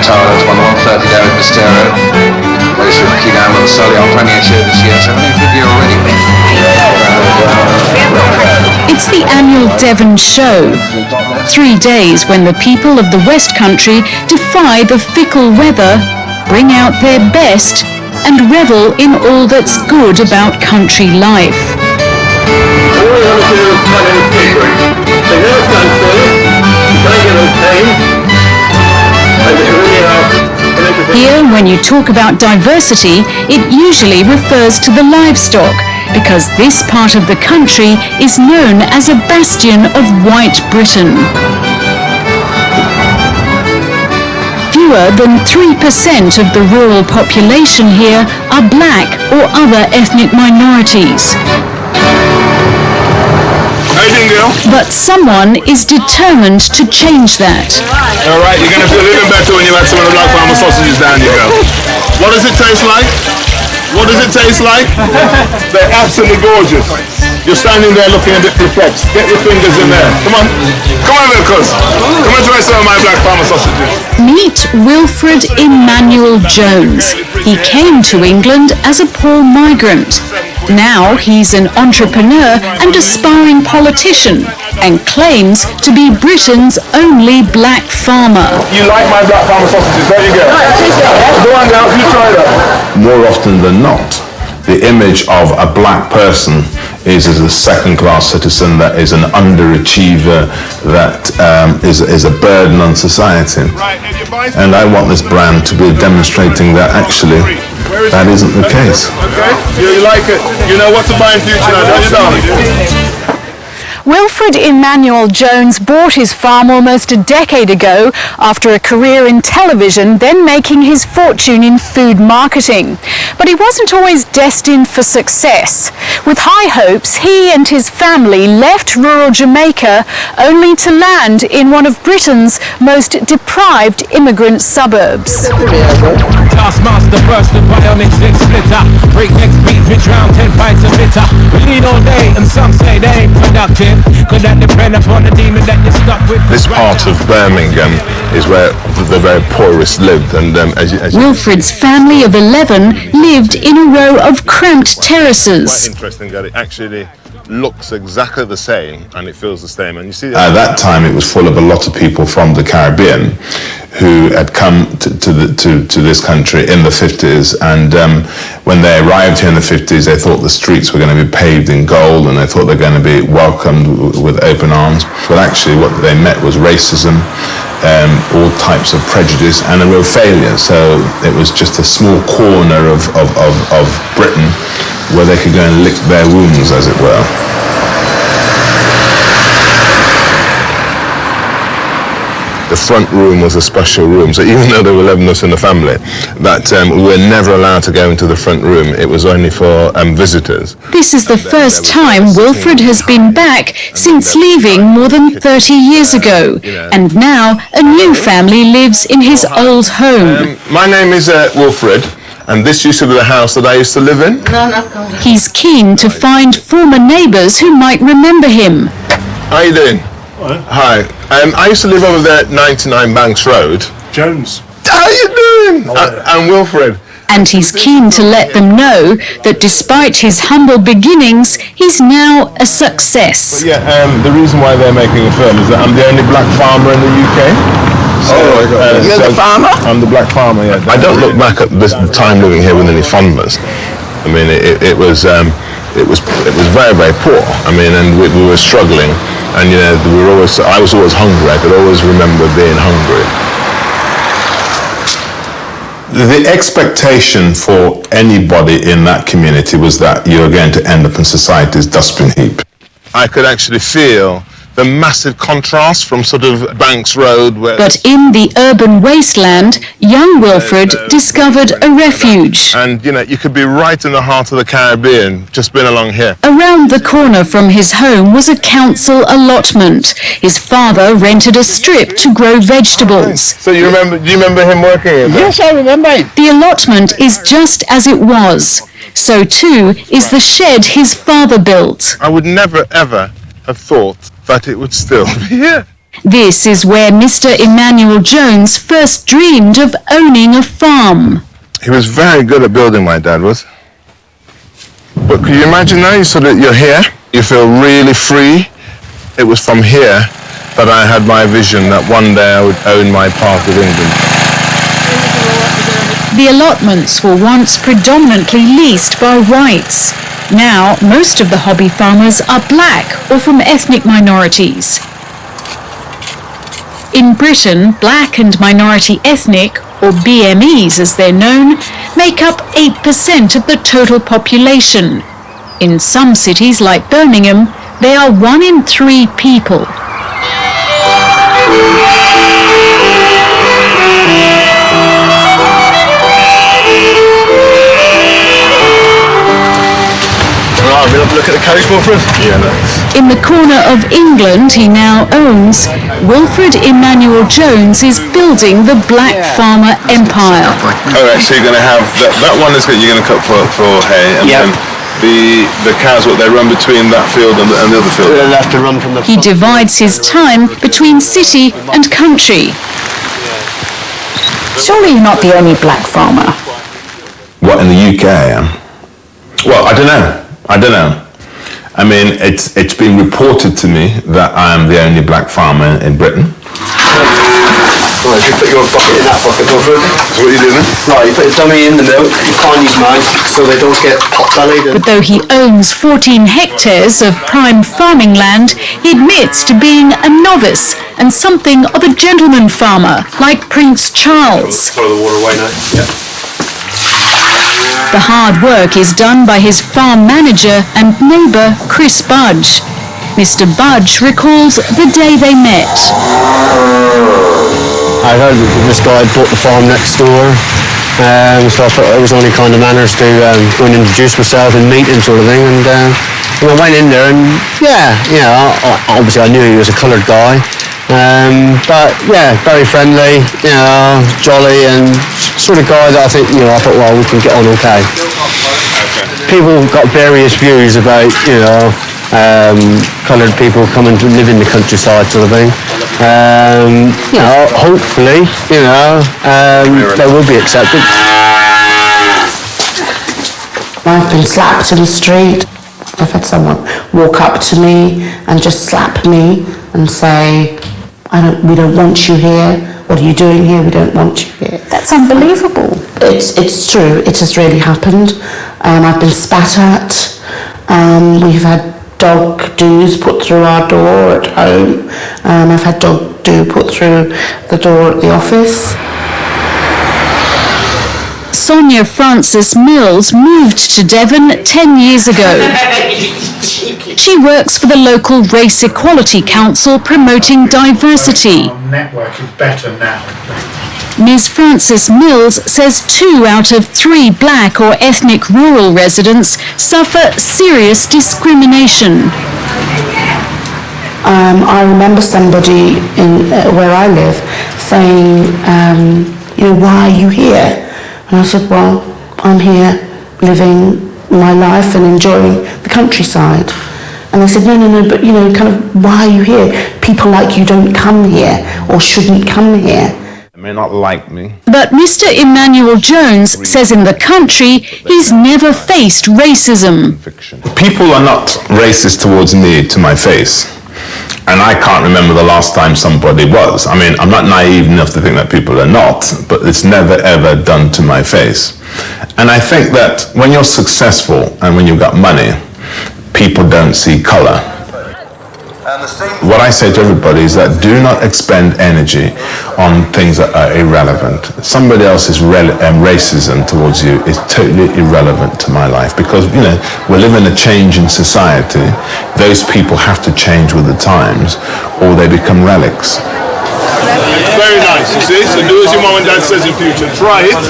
Towers, won 130 there at the stereo. Race with Key down with the Solihull Premier Show this year, so many video already. It's the annual Devon Show. 3 days when the people of the West Country defy the fickle weather, bring out their best, and revel in all that's good about country life. All we want to do is cut in people. They never stand still. You can't get them tame. And they really are. Here, when you talk about diversity, it usually refers to the livestock, because this part of the country is known as a bastion of white Britain. Fewer than 3% of the rural population here are black or other ethnic minorities. But someone is determined to change that. All right, you're going to feel even better when you've had some of the black farmer sausages down you go. What does it taste like? What does it taste like? They're absolutely gorgeous. You're standing there looking a bit perplexed. Get your fingers in there. Come on. Come on, Milkers. Come and try some of my black farmer sausages. Meet Wilfred Emmanuel-Jones. He came to England as a poor migrant. Now he's an entrepreneur and aspiring politician, and claims to be Britain's only black farmer. You like my black farmer sausages, don't you, girl? Go on now, you try that. More often than not, the image of a black person is as a second-class citizen, that is an underachiever, that is a burden on society. And I want this brand to be demonstrating that actually that isn't the case. Okay, you like it. You know what to buy in future now, don't you, darling? Wilfred Emmanuel-Jones bought his farm almost a decade ago after a career in television, then making his fortune in food marketing. But he wasn't always destined for success. With high hopes, he and his family left rural Jamaica only to land in one of Britain's most deprived immigrant suburbs. Taskmaster burst the violence and splitter. Breakneck speed, pitch round 10 pints of litter. We lead all day and some say they ain't productive. Could that depend upon the demon that you're stuck with? This part of Birmingham is where the very poorest lived, and Wilfred's family of 11 lived in a row of cramped terraces. Quite interesting that it actually looks exactly the same and it feels the same. And you see At that time, it was full of a lot of people from the Caribbean who had come to this country in the 50s, and when they arrived here in the 50s, they thought the streets were going to be paved in gold, and they thought they were going to be welcomed with open arms. But actually what they met was racism, all types of prejudice, and a real failure. So it was just a small corner of Britain where they could go and lick their wounds, as it were. the front room was a special room. So even though there were 11 of us in the family, that we were never allowed to go into the front room. It was only for visitors. This is the first time Wilfred has been back since leaving more than 30 years ago. And now a new family lives in his old home. My name is Wilfred. And this used to be the house that I used to live in. He's keen to find former neighbours who might remember him. How you doing? Hi. I used to live over there at 99 Banks Road. Jones. How you doing? I'm Wilfred. And he's keen to let them know that despite his humble beginnings, he's now a success. But yeah, the reason why they're making a film is that I'm the only black farmer in the UK. So, you're the farmer? I'm the black farmer, yeah. I don't look back at this time living here with any fondness. I mean, it was very, very poor. I mean, and we were struggling, and you know, I was always hungry. I could always remember being hungry. The expectation for anybody in that community was that you're going to end up in society's dustbin heap. I could actually feel the massive contrast from sort of Banks Road. But in the urban wasteland, young Wilfred discovered a refuge. And, you know, you could be right in the heart of the Caribbean, just been along here. Around the corner from his home was a council allotment. His father rented a strip to grow vegetables. So do you remember him working here? Yes, I remember him. The allotment is just as it was. So too is the shed his father built. I would never, ever have thought that it would still be here. This is where Mr. Emmanuel-Jones first dreamed of owning a farm. He was very good at building, my dad was. But can you imagine now, you're here, you feel really free. It was from here that I had my vision that one day I would own my part of England. The allotments were once predominantly leased by whites. Now, most of the hobby farmers are black or from ethnic minorities. In Britain, black and minority ethnic, or BMEs as they're known, make up 8% of the total population. In some cities like Birmingham, they are 1 in 3 people. Look at the carriage for us? Yeah, nice. In the corner of England he now owns, Wilfred Emmanuel-Jones is building the black farmer empire. Alright, so you're going to have, that one is you're going to cut for hay, and then the cows, they run between that field and the other field? They'll have to run from the He divides his time between city and country. Surely you're not the only black farmer. What, in the UK I am? Well, I don't know. I mean, it's been reported to me that I am the only black farmer in Britain. Right, you put your bucket in that bucket, don't you? That's what you do then? Right, you put the dummy in the milk, you find these mouths so they don't get pot-bellied. But though he owns 14 hectares of prime farming land, he admits to being a novice and something of a gentleman farmer, like Prince Charles. Throw the water away now. Yeah. The hard work is done by his farm manager and neighbour, Chris Budge. Mr. Budge recalls the day they met. I heard this guy bought the farm next door, so I thought it was only kind of manners to go and introduce myself and meet him sort of thing. And I went in there and obviously I knew he was a coloured guy. But yeah, very friendly, jolly, and sort of guy that I think, I thought, well, we can get on okay. People got various views about, coloured people coming to live in the countryside sort of thing. Hopefully, they will be accepted. I've been slapped in the street. I've had someone walk up to me and just slap me and say, we don't want you here. What are you doing here? We don't want you here. That's unbelievable. It's true. It has really happened. I've been spat at. We've had dog doos put through our door at home. I've had dog do put through the door at the office. Sonia Francis-Mills moved to Devon 10 years ago. She works for the local Race Equality Council promoting diversity. Our network is better now. Ms. Francis-Mills says 2 out of 3 black or ethnic rural residents suffer serious discrimination. I remember somebody where I live saying, why are you here? And I said, well, I'm here living my life and enjoying the countryside. And they said, no, but kind of, why are you here? People like you don't come here or shouldn't come here. They may not like me. But Mr. Emmanuel-Jones says in the country he's never faced racism. People are not racist towards me to my face. And I can't remember the last time somebody was. I mean, I'm not naive enough to think that people are not, but it's never ever done to my face. And I think that when you're successful and when you've got money, people don't see colour. What I say to everybody is that do not expend energy on things that are irrelevant. Somebody else's racism towards you is totally irrelevant to my life because, we're living a change in society. Those people have to change with the times or they become relics. Very nice, you see? So do as your mom and dad says in future. Try it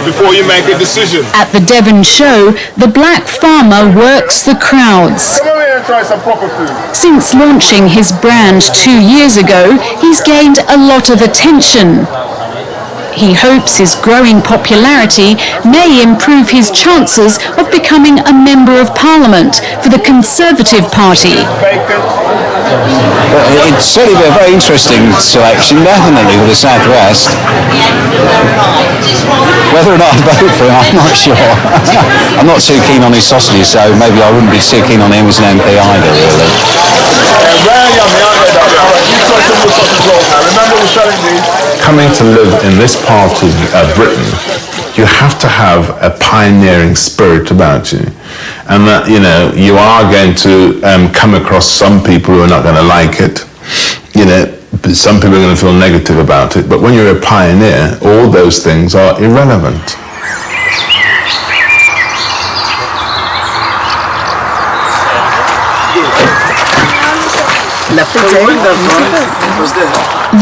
before you make a decision. At the Devon Show, the black farmer works the crowds. Come over here and try some proper food. Since launching his brand 2 years ago, he's gained a lot of attention. He hopes his growing popularity may improve his chances of becoming a Member of Parliament for the Conservative Party. Bacon. It'd certainly be a very interesting selection, definitely, for the Southwest. Whether or not I vote for him, I'm not sure. I'm not too keen on his sausages, so maybe I wouldn't be too keen on him as an MP either, really. Coming to live in this part of Britain, you have to have a pioneering spirit about you. And that, you know, you are going to come across some people who are not going to like it. You know, some people are going to feel negative about it. But when you're a pioneer, all those things are irrelevant.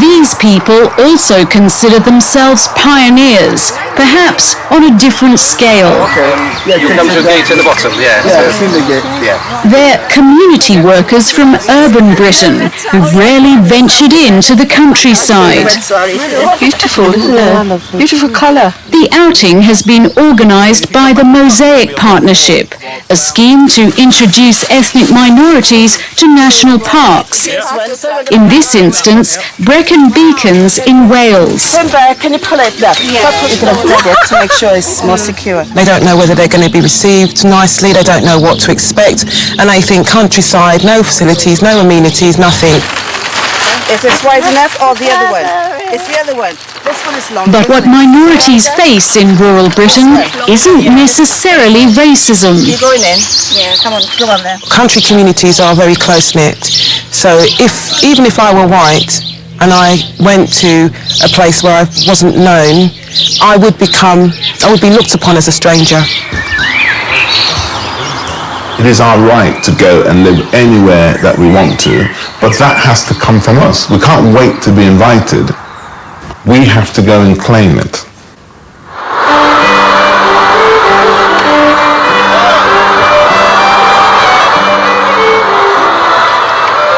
These people also consider themselves pioneers, perhaps on a different scale. You come to a gate at the bottom, They're community workers from urban Britain who've rarely ventured into the countryside. Beautiful, isn't it? Beautiful colour. The outing has been organised by the Mosaic Partnership, a scheme to introduce ethnic minorities to national parks. In this instance, Brecon Beacons in Wales. Can you pull it up? To make sure it's more secure. They don't know whether they're going to be received nicely, they don't know what to expect, and they think countryside, no facilities, no amenities, nothing. Is this wide enough or the other one? It's the other one. This one is long. But what minorities face in rural Britain isn't necessarily racism. You're going in? Yeah, come on there. Country communities are very close-knit, so even if I were white and I went to a place where I wasn't known, I would be looked upon as a stranger. It is our right to go and live anywhere that we want to, but that has to come from us. We can't wait to be invited. We have to go and claim it.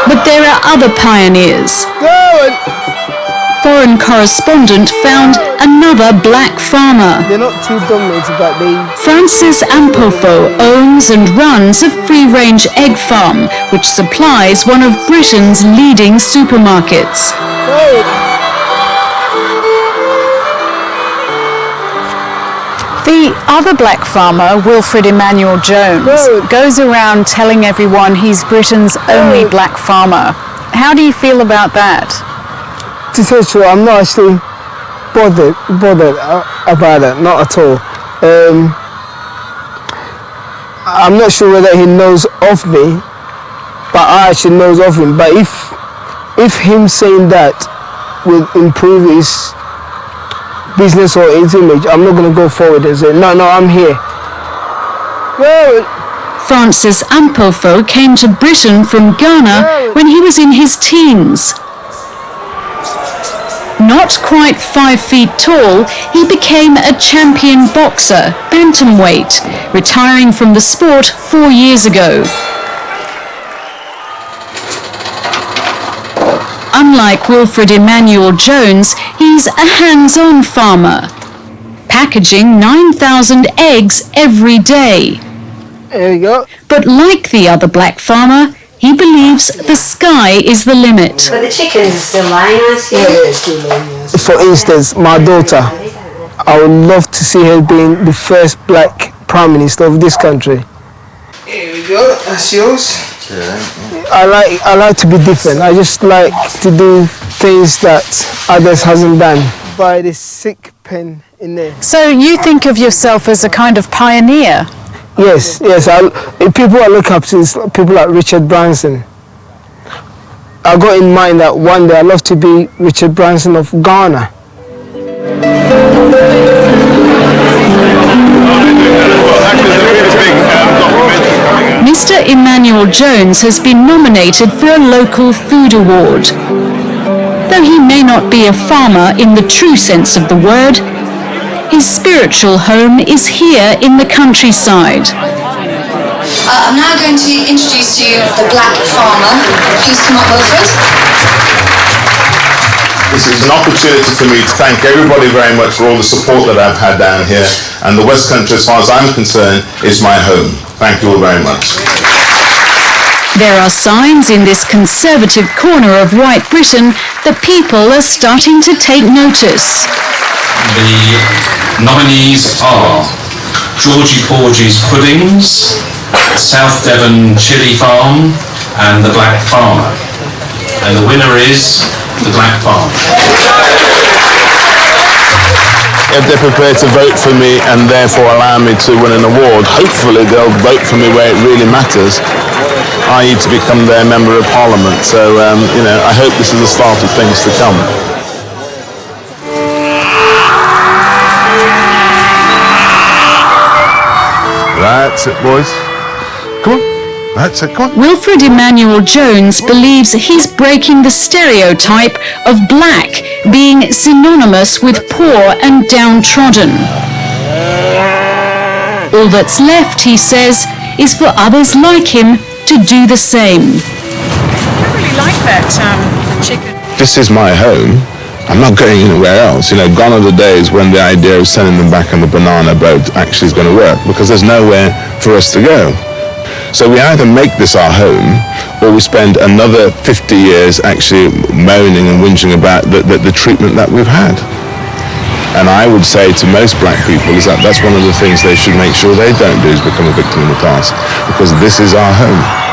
But there are other pioneers. Foreign correspondent found another black farmer. They're not too dominated, but they... Francis Ampofo owns and runs a free-range egg farm, which supplies one of Britain's leading supermarkets. The other black farmer, Wilfred Emmanuel-Jones, goes around telling everyone he's Britain's only black farmer. How do you feel about that? To tell you, I'm not actually bothered about it, not at all. I'm not sure whether he knows of me, but I actually knows of him. But if him saying that will improve his business or his image, I'm not going to go forward and say, no, I'm here. Francis Ampofo came to Britain from Ghana when he was in his teens. Not quite 5 feet tall, he became a champion boxer, bantamweight, retiring from the sport 4 years ago. Unlike Wilfred Emmanuel-Jones, he's a hands-on farmer, packaging 9,000 eggs every day. There you go. But like the other black farmer, he believes the sky is the limit. But the chickens are still lying, aren't you? Yeah, still lying, yes. For instance, my daughter, I would love to see her being the first black Prime Minister of this country. Here we go, that's yours. I like to be different. I just like to do things that others hasn't done. By the sick pen in there. So you think of yourself as a kind of pioneer? Yes. People I look up to is people like Richard Branson. I got in mind that one day I'd love to be Richard Branson of Ghana. Mr. Emmanuel-Jones has been nominated for a local food award. Though he may not be a farmer in the true sense of the word, his spiritual home is here in the countryside. I'm now going to introduce to you the black farmer. Please come up, Wilfred. This is an opportunity for me to thank everybody very much for all the support that I've had down here. And the West Country, as far as I'm concerned, is my home. Thank you all very much. There are signs in this conservative corner of white Britain that people are starting to take notice. The nominees are Georgie Porgy's Puddings, South Devon Chili Farm and the Black Farmer. And the winner is the Black Farmer. If they're prepared to vote for me and therefore allow me to win an award, hopefully they'll vote for me where it really matters, i.e. to become their Member of Parliament. So, I hope this is the start of things to come. That's it, boys. Come on. That's it, come on. Wilfred Emmanuel-Jones believes he's breaking the stereotype of black being synonymous with poor and downtrodden. All that's left, he says, is for others like him to do the same. I really like that chicken. This is my home. I'm not going anywhere else. Gone are the days when the idea of sending them back on the banana boat actually is going to work, because there's nowhere for us to go. So we either make this our home, or we spend another 50 years actually moaning and whinging about the treatment that we've had. And I would say to most black people is that's one of the things they should make sure they don't do, is become a victim of the past, because this is our home.